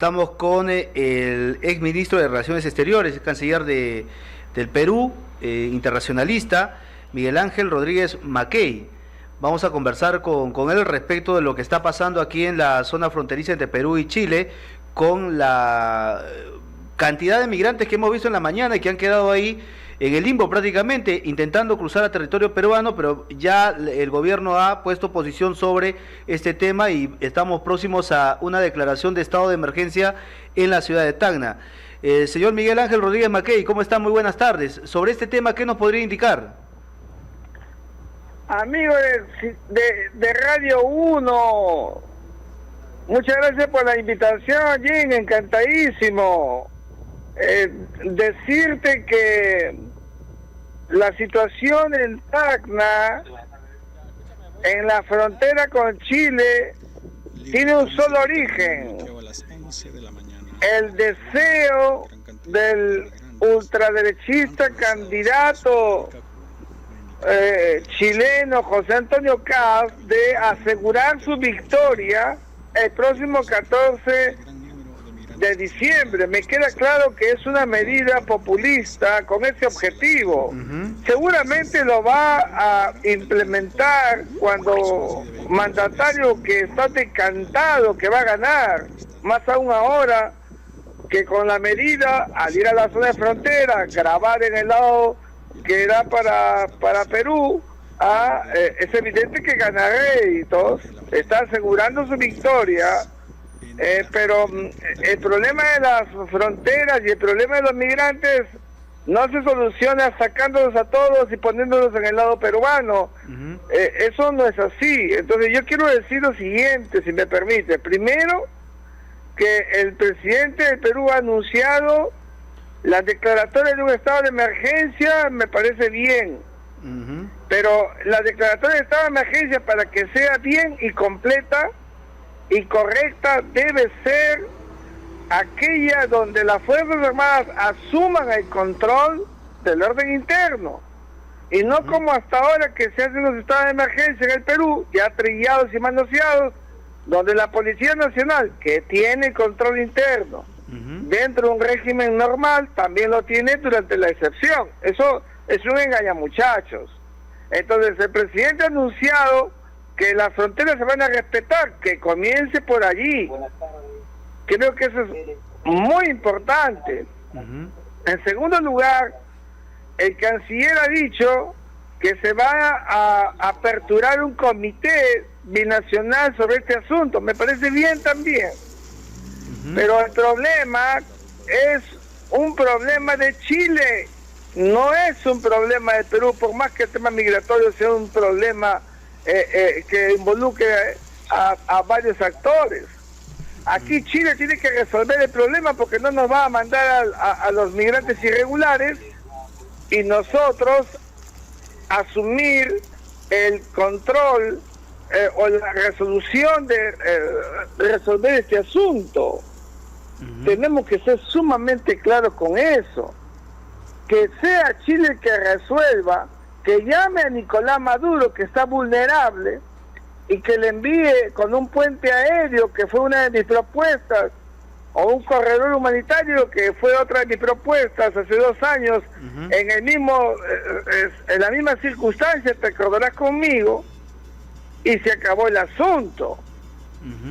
Estamos con el ex ministro de Relaciones Exteriores, el canciller del Perú, internacionalista, Miguel Ángel Rodríguez Mackey. Vamos a conversar con él respecto de lo que está pasando aquí en la zona fronteriza entre Perú y Chile, con la cantidad de migrantes que hemos visto en la mañana y que han quedado ahí en el limbo prácticamente, intentando cruzar a territorio peruano, pero ya el gobierno ha puesto posición sobre este tema y estamos próximos a una declaración de estado de emergencia en la ciudad de Tacna. Señor Miguel Ángel Rodríguez Mackey, ¿cómo está? Muy buenas tardes. Sobre este tema, ¿qué nos podría indicar? Amigo de Radio 1, muchas gracias por la invitación, Jim, encantadísimo. Decirte que la situación en Tacna, en la frontera con Chile, tiene un solo origen: el deseo del ultraderechista candidato chileno José Antonio Caz de asegurar su victoria el próximo 14 de diciembre. Me queda claro que es una medida populista con ese objetivo. Seguramente lo va a implementar cuando mandatario que está decantado que va a ganar, más aún ahora que con la medida al ir a la zona de frontera, grabar en el lado que da para Perú, es evidente que ganará réditos, está asegurando su victoria. Pero el problema de las fronteras y el problema de los migrantes no se soluciona sacándolos a todos y poniéndolos en el lado peruano. Eso no es así. Entonces yo quiero decir lo siguiente, si me permite. Primero, que el presidente del Perú ha anunciado la declaratoria de un estado de emergencia, me parece bien. Pero la declaratoria de estado de emergencia, para que sea bien y completa y correcta, debe ser aquella donde las Fuerzas Armadas asuman el control del orden interno, y no como hasta ahora que se hacen los estados de emergencia en el Perú, ya trillados y manoseados, donde la Policía Nacional, que tiene control interno dentro de un régimen normal, también lo tiene durante la excepción. Eso es un engañamuchachos. Entonces el presidente ha anunciado que las fronteras se van a respetar, que comience por allí. Creo que eso es muy importante. En segundo lugar, el canciller ha dicho que se va a aperturar un comité binacional sobre este asunto. Me parece bien también. Pero el problema es un problema de Chile, no es un problema de Perú, por más que el tema migratorio sea un problema que involucre a varios actores. Aquí Chile tiene que resolver el problema, porque no nos va a mandar a los migrantes irregulares y nosotros asumir el control o la resolución de resolver este asunto. Tenemos que ser sumamente claros con eso. Que sea Chile el que resuelva, que llame a Nicolás Maduro, que está vulnerable, y que le envíe con un puente aéreo, que fue una de mis propuestas, o un corredor humanitario, que fue otra de mis propuestas hace 2 años, en el mismo en la misma circunstancia, te acordarás conmigo, y se acabó el asunto.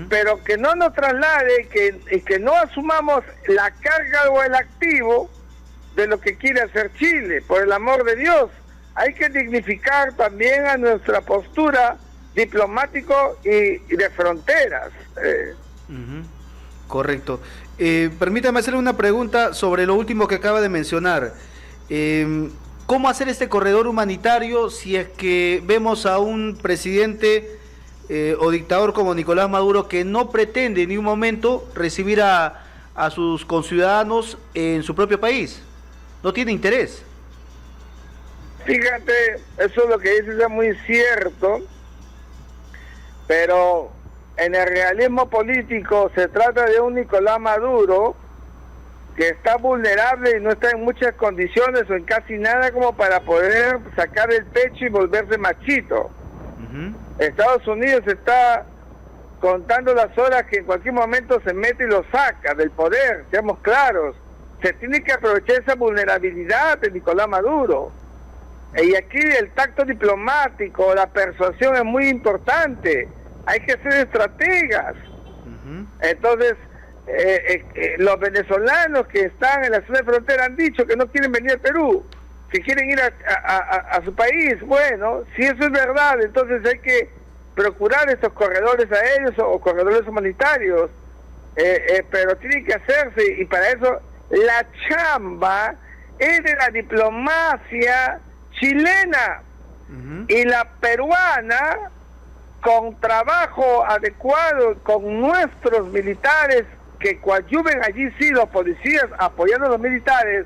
Pero que no nos traslade y que no asumamos la carga o el activo de lo que quiere hacer Chile. Por el amor de Dios, hay que dignificar también a nuestra postura diplomático y de fronteras. Correcto. Permítame hacerle una pregunta sobre lo último que acaba de mencionar. ¿Cómo hacer este corredor humanitario si es que vemos a un presidente o dictador como Nicolás Maduro, que no pretende en ningún momento recibir a sus conciudadanos en su propio país? No tiene interés. Fíjate, eso es lo que dices, es muy cierto, pero en el realismo político se trata de un Nicolás Maduro que está vulnerable y no está en muchas condiciones o en casi nada como para poder sacar el pecho y volverse machito. Estados Unidos está contando las horas que en cualquier momento se mete y lo saca del poder, seamos claros. Se tiene que aprovechar esa vulnerabilidad de Nicolás Maduro. Y aquí el tacto diplomático, la persuasión es muy importante. Hay que ser estrategas. Entonces, los venezolanos que están en la zona de frontera han dicho que no quieren venir al Perú, que quieren ir a su país. Bueno, si eso es verdad, entonces hay que procurar estos corredores aéreos o corredores humanitarios, pero tiene que hacerse, y para eso la chamba es de la diplomacia chilena y la peruana, con trabajo adecuado, con nuestros militares que coadyuven allí, sí, los policías apoyando a los militares,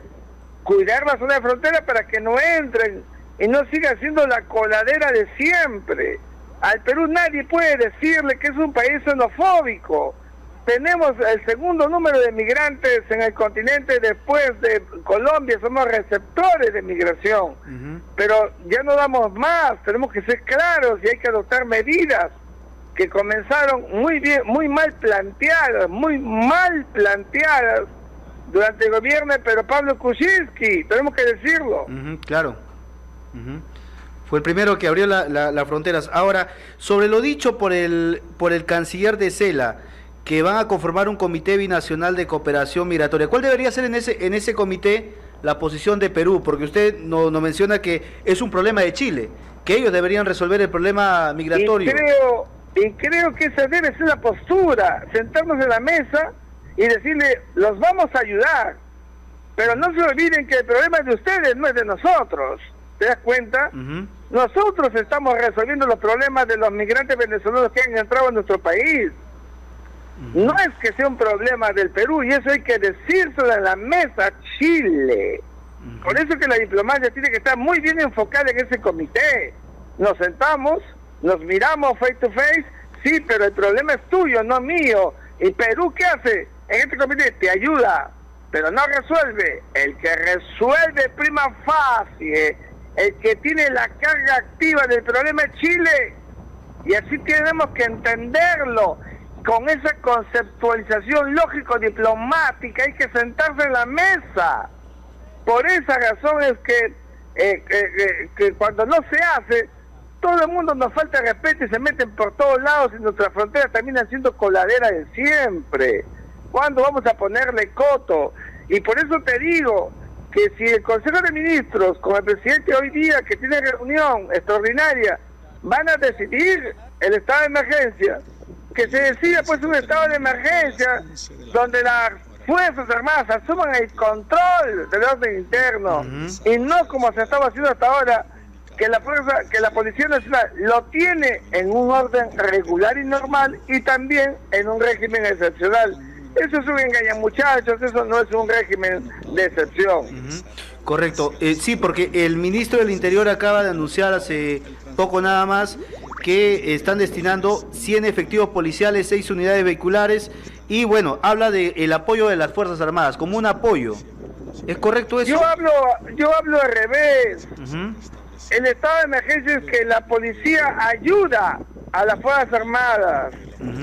cuidar la zona de frontera para que no entren y no siga siendo la coladera de siempre. Al Perú nadie puede decirle que es un país xenofóbico. Tenemos el segundo número de migrantes en el continente después de Colombia, somos receptores de migración, pero ya no damos más, tenemos que ser claros y hay que adoptar medidas que comenzaron muy mal planteadas durante el gobierno de Pedro Pablo Kuczynski, tenemos que decirlo. Claro. Fue el primero que abrió las fronteras. Ahora, sobre lo dicho por el canciller de CELA, que van a conformar un comité binacional de cooperación migratoria, ¿cuál debería ser en ese comité la posición de Perú? Porque usted nos menciona que es un problema de Chile, que ellos deberían resolver el problema migratorio. Y creo que esa debe ser la postura, sentarnos en la mesa y decirle, los vamos a ayudar, pero no se olviden que el problema es de ustedes, no es de nosotros. ¿Te das cuenta? Nosotros estamos resolviendo los problemas de los migrantes venezolanos que han entrado a nuestro país. No es que sea un problema del Perú, y eso hay que decírselo en la mesa a Chile. Por eso que la diplomacia tiene que estar muy bien enfocada en ese comité. Nos sentamos, nos miramos face to face, sí, pero el problema es tuyo, no mío. ¿Y Perú qué hace? En este comité te ayuda, pero no resuelve. El que resuelve prima facie, el que tiene la carga activa del problema es Chile. Y así tenemos que entenderlo. Con esa conceptualización lógico-diplomática hay que sentarse en la mesa. Por esa razón es que cuando no se hace, todo el mundo nos falta respeto y se meten por todos lados y nuestras fronteras terminan siendo coladera de siempre. ¿Cuándo vamos a ponerle coto? Y por eso te digo que si el Consejo de Ministros, con el presidente hoy día que tiene reunión extraordinaria, van a decidir el estado de emergencia, que se decida pues un estado de emergencia donde las Fuerzas Armadas asuman el control del orden interno y no como se estaba haciendo hasta ahora, que la Policía Nacional lo tiene en un orden regular y normal y también en un régimen excepcional. Eso es un engaño, muchachos, eso no es un régimen de excepción. Correcto, sí, porque el ministro del Interior acaba de anunciar hace poco nada más que están destinando 100 efectivos policiales, 6 unidades vehiculares y bueno, habla del apoyo de las Fuerzas Armadas, como un apoyo. ¿Es correcto eso? Yo hablo al revés. El estado de emergencia es que la policía ayuda a las Fuerzas Armadas.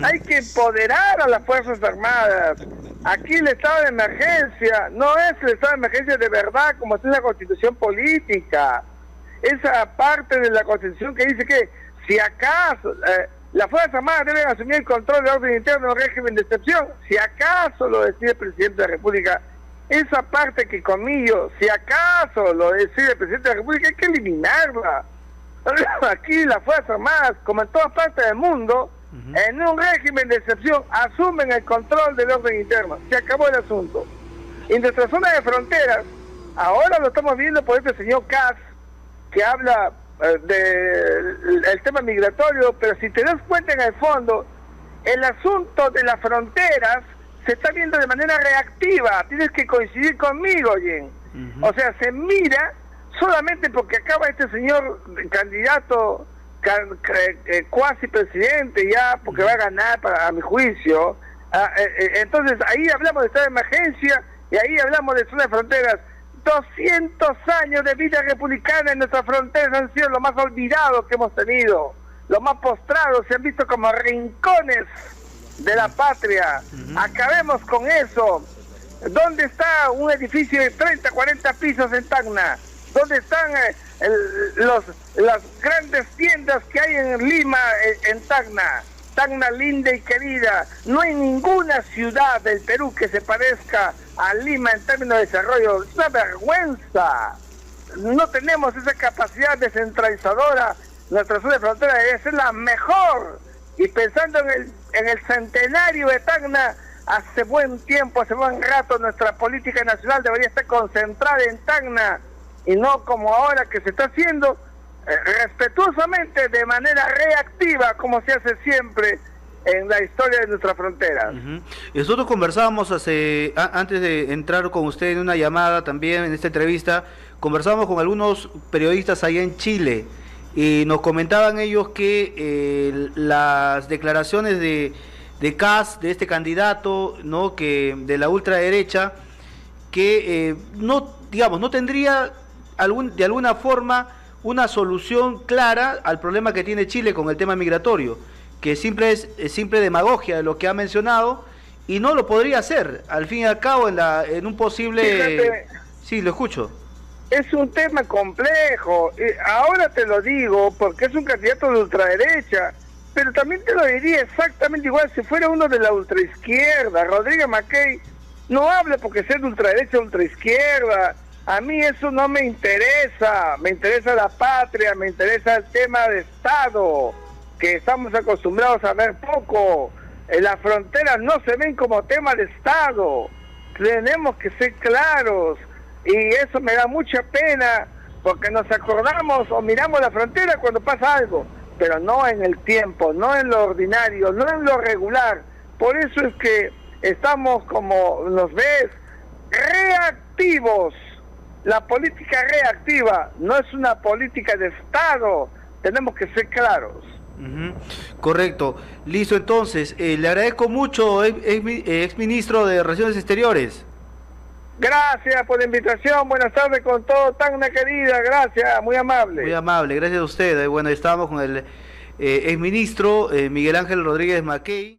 Hay que empoderar a las Fuerzas Armadas. Aquí el estado de emergencia no es el estado de emergencia de verdad como es la Constitución política. Esa parte de la Constitución que dice que si acaso las Fuerzas Armadas deben asumir el control del orden interno en un régimen de excepción, si acaso lo decide el Presidente de la República, esa parte que comillo, si acaso lo decide el Presidente de la República, hay que eliminarla. Aquí las Fuerzas Armadas, como en todas partes del mundo, en un régimen de excepción, asumen el control del orden interno. Se acabó el asunto. En nuestra zona de fronteras, ahora lo estamos viendo por este señor Kass, que habla del tema migratorio, pero si te das cuenta en el fondo, el asunto de las fronteras se está viendo de manera reactiva. Tienes que coincidir conmigo, Jen. O sea, se mira solamente porque acaba este señor candidato cuasi presidente ya, porque va a ganar a mi juicio. Entonces ahí hablamos de estado de emergencia y ahí hablamos de zona de fronteras. 200 años de vida republicana en nuestras fronteras han sido lo más olvidado que hemos tenido. los más postrados se han visto como rincones de la patria. Acabemos con eso. ¿Dónde está un edificio de 30, 40 pisos en Tacna? ¿Dónde están las grandes tiendas que hay en Lima, en Tacna? Tacna linda y querida. No hay ninguna ciudad del Perú que se parezca a Lima en términos de desarrollo. Es una vergüenza. No tenemos esa capacidad descentralizadora. Nuestra zona de frontera debe ser la mejor. Y pensando en el centenario de Tacna, hace buen tiempo, hace buen rato, nuestra política nacional debería estar concentrada en Tacna y no como ahora que se está haciendo respetuosamente, de manera reactiva, como se hace siempre en la historia de nuestra frontera. Nosotros conversábamos antes de entrar con usted en una llamada también, en esta entrevista, conversábamos con algunos periodistas allá en Chile y nos comentaban ellos que las declaraciones de Kast, de este candidato, ¿no?, que de la ultraderecha, que no, digamos, no tendría de alguna forma una solución clara al problema que tiene Chile con el tema migratorio, que es simple demagogia de lo que ha mencionado y no lo podría hacer, al fin y al cabo, en un posible... Fíjate, sí, lo escucho. Es un tema complejo, ahora te lo digo porque es un candidato de ultraderecha, pero también te lo diría exactamente igual si fuera uno de la ultraizquierda. Rodríguez Mackey no habla porque sea de ultraderecha o ultraizquierda. A mí eso no me interesa. Me interesa la patria, me interesa el tema de Estado, que estamos acostumbrados a ver poco. Las fronteras no se ven como tema de Estado. Tenemos que ser claros. Y eso me da mucha pena porque nos acordamos o miramos la frontera cuando pasa algo, pero no en el tiempo, no en lo ordinario, no en lo regular. Por eso es que estamos, como nos ves, reactivos. La política reactiva no es una política de Estado, tenemos que ser claros. Correcto. Listo, entonces, le agradezco mucho, ex ministro de Relaciones Exteriores. Gracias por la invitación, buenas tardes con todo, Tacna querida, gracias, muy amable. Muy amable, gracias a usted. Bueno, estábamos con el exministro Miguel Ángel Rodríguez Mackey.